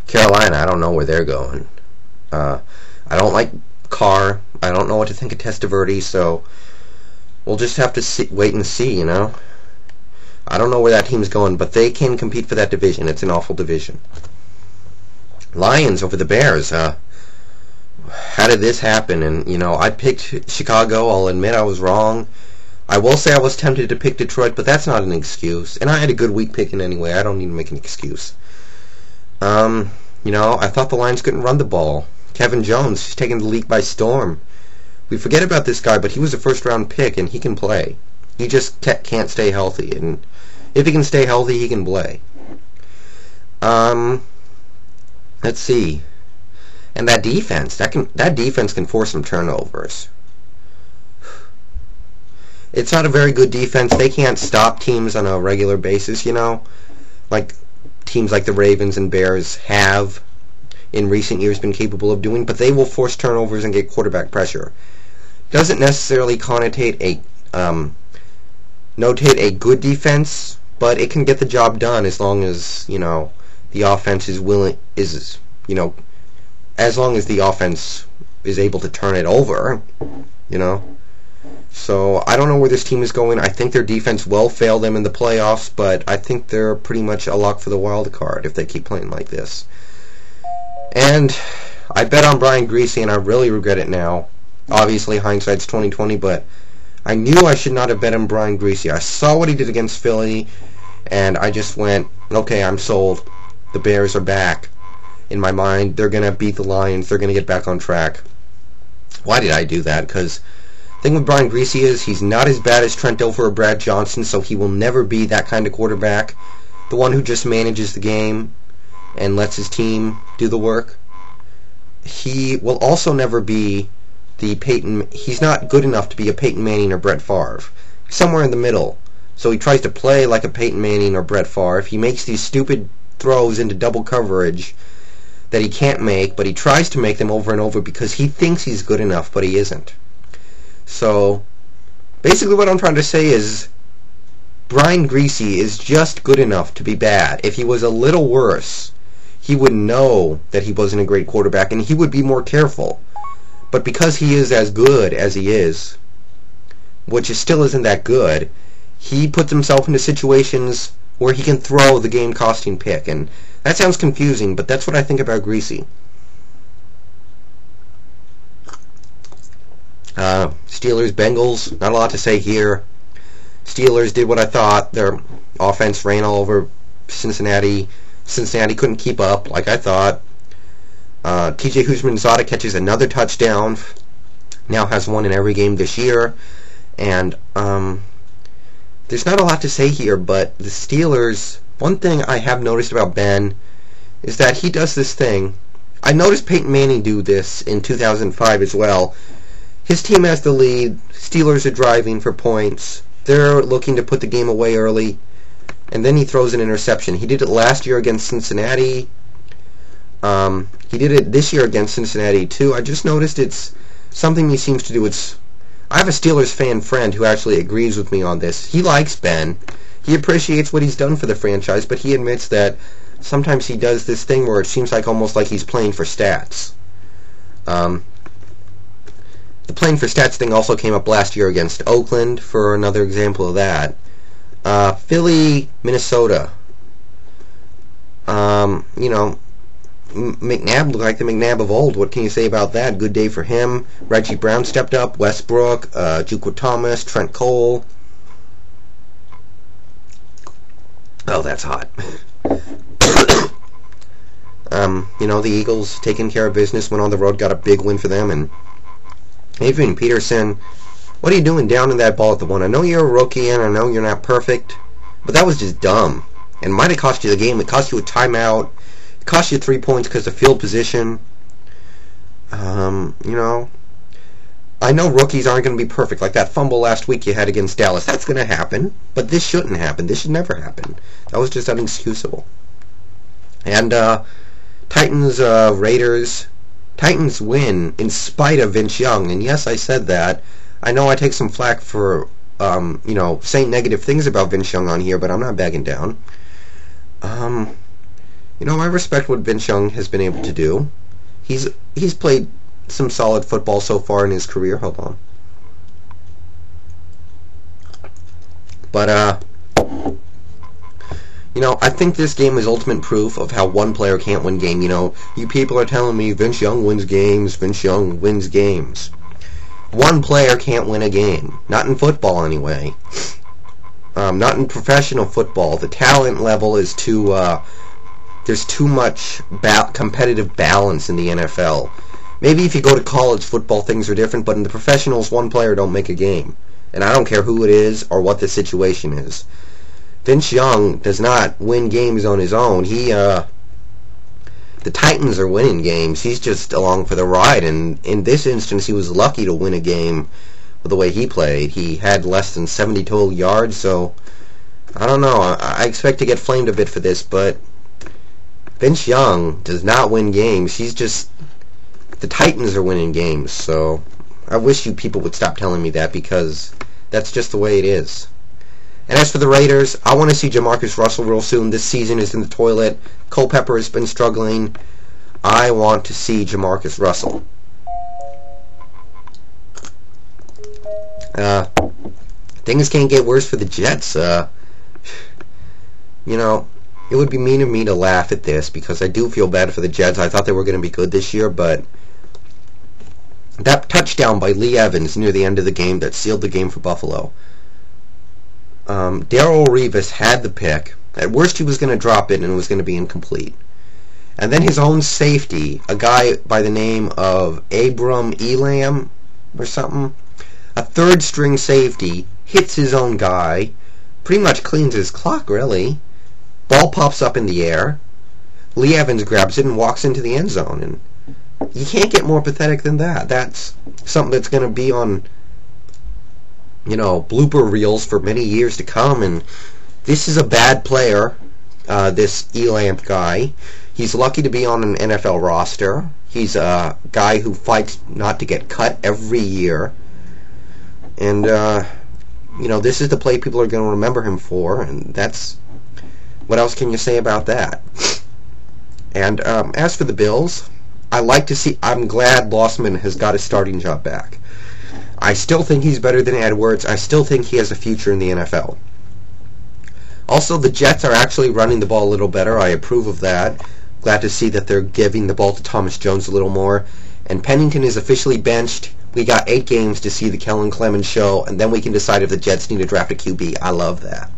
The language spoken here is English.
Carolina, I don't know where they're going. I don't like Carr. I don't know what to think of Testaverde, so we'll just have to wait and see, you know. I don't know where that team's going, but they can compete for that division. It's an awful division. Lions over the Bears. How did this happen? And, you know, I picked Chicago. I'll admit I was wrong. I will say I was tempted to pick Detroit, but that's not an excuse. And I had a good week picking anyway. I don't need to make an excuse. You know, I thought the Lions couldn't run the ball. Kevin Jones, he's taking the league by storm. We forget about this guy, but he was a first-round pick, and he can play. He just can't stay healthy. And if he can stay healthy, he can play. Let's see. And that defense, that defense can force some turnovers. It's not a very good defense. They can't stop teams on a regular basis, you know, like teams like the Ravens and Bears have in recent years been capable of doing, but they will force turnovers and get quarterback pressure. Doesn't necessarily notate a good defense, but it can get the job done as long as, you know, the offense as long as the offense is able to turn it over, you know. So I don't know where this team is going. I think their defense will fail them in the playoffs, but I think they're pretty much a lock for the wild card if they keep playing like this. And I bet on Brian Griese, and I really regret it now. Obviously, hindsight's 20/20, but I knew I should not have bet on Brian Griese. I saw what he did against Philly, and I just went, okay, I'm sold. The Bears are back. In my mind, they're going to beat the Lions. They're going to get back on track. Why did I do that? Because the thing with Brian Griese is he's not as bad as Trent Dilfer or Brad Johnson, so he will never be that kind of quarterback. The one who just manages the game and lets his team do the work. He will also never be he's not good enough to be a Peyton Manning or Brett Favre. He's somewhere in the middle. So he tries to play like a Peyton Manning or Brett Favre. He makes these stupid throws into double coverage that he can't make, but he tries to make them over and over because he thinks he's good enough, but he isn't. So basically what I'm trying to say is Brian Griese is just good enough to be bad. If he was a little worse, he would know that he wasn't a great quarterback, and he would be more careful. But because he is as good as he is, which still isn't that good, he puts himself into situations where he can throw the game-costing pick. And that sounds confusing, but that's what I think about Griese. Steelers, Bengals, not a lot to say here. Steelers did what I thought. Their offense ran all over Cincinnati. Cincinnati couldn't keep up like I thought. TJ Houshmandzadeh catches another touchdown. Now has one in every game this year. And there's not a lot to say here, but the Steelers, one thing I have noticed about Ben is that he does this thing. I noticed Peyton Manning do this in 2005 as well. His team has the lead. Steelers are driving for points. They're looking to put the game away early. And then he throws an interception. He did it last year against Cincinnati. He did it this year against Cincinnati too. I just noticed it's something he seems to do. I have a Steelers fan friend who actually agrees with me on this. He likes Ben. He appreciates what he's done for the franchise, but he admits that sometimes he does this thing where it seems like almost like he's playing for stats. The playing for stats thing also came up last year against Oakland for another example of that. Philly, Minnesota. You know, McNabb looked like the McNabb of old. What can you say about that? Good day for him. Reggie Brown stepped up. Westbrook, Juco Thomas, Trent Cole. Oh, that's hot. You know, the Eagles taking care of business, went on the road, got a big win for them. And Adrian Peterson, what are you doing down in that ball at the one? I know you're a rookie and I know you're not perfect, but that was just dumb. And might have cost you the game. It cost you a timeout. It cost you 3 points because of field position. You know, I know rookies aren't going to be perfect. Like that fumble last week you had against Dallas. That's going to happen. But this shouldn't happen. This should never happen. That was just inexcusable. And Titans, Raiders. Titans win in spite of Vince Young. And yes, I said that. I know I take some flack for, you know, saying negative things about Vince Young on here, but I'm not backing down. You I respect what Vince Young has been able to do. He's played some solid football so far in his career. Hold on. But, I think this game is ultimate proof of how one player can't win game. You people are telling me Vince Young wins games, Vince Young wins games. One player can't win a game. Not in football, anyway. Not in professional football. The talent level is too, there's too much competitive balance in the NFL. Maybe if you go to college football, things are different, but in the professionals, one player don't make a game. And I don't care who it is or what the situation is. Vince Young does not win games on his own. The Titans are winning games. He's just along for the ride, and in this instance, he was lucky to win a game with the way he played. He had less than 70 total yards, so I don't know. I expect to get flamed a bit for this, but Vince Young does not win games. The Titans are winning games, so I wish you people would stop telling me that, because that's just the way it is. And as for the Raiders, I want to see Jamarcus Russell real soon. This season is in the toilet. Culpepper has been struggling. I want to see Jamarcus Russell. Things can't get worse for the Jets. It would be mean of me to laugh at this, because I do feel bad for the Jets. I thought they were going to be good this year, but that touchdown by Lee Evans near the end of the game that sealed the game for Buffalo. Darrelle Revis had the pick. At worst, he was going to drop it, and it was going to be incomplete. And then his own safety, a guy by the name of Abram Elam or something, a third-string safety, hits his own guy, pretty much cleans his clock, really. Ball pops up in the air. Lee Evans grabs it and walks into the end zone. And you can't get more pathetic than that. That's something that's going to be on blooper reels for many years to come, and this is a bad player, this Elam guy. He's lucky to be on an NFL roster. He's a guy who fights not to get cut every year, and, this is the play people are going to remember him for, and that's, what else can you say about that? And, as for the Bills, I'm glad Lossman has got his starting job back. I still think he's better than Edwards. I still think he has a future in the NFL. Also, the Jets are actually running the ball a little better. I approve of that. Glad to see that they're giving the ball to Thomas Jones a little more. And Pennington is officially benched. We got 8 games to see the Kellen Clemens show, and then we can decide if the Jets need to draft a QB. I love that.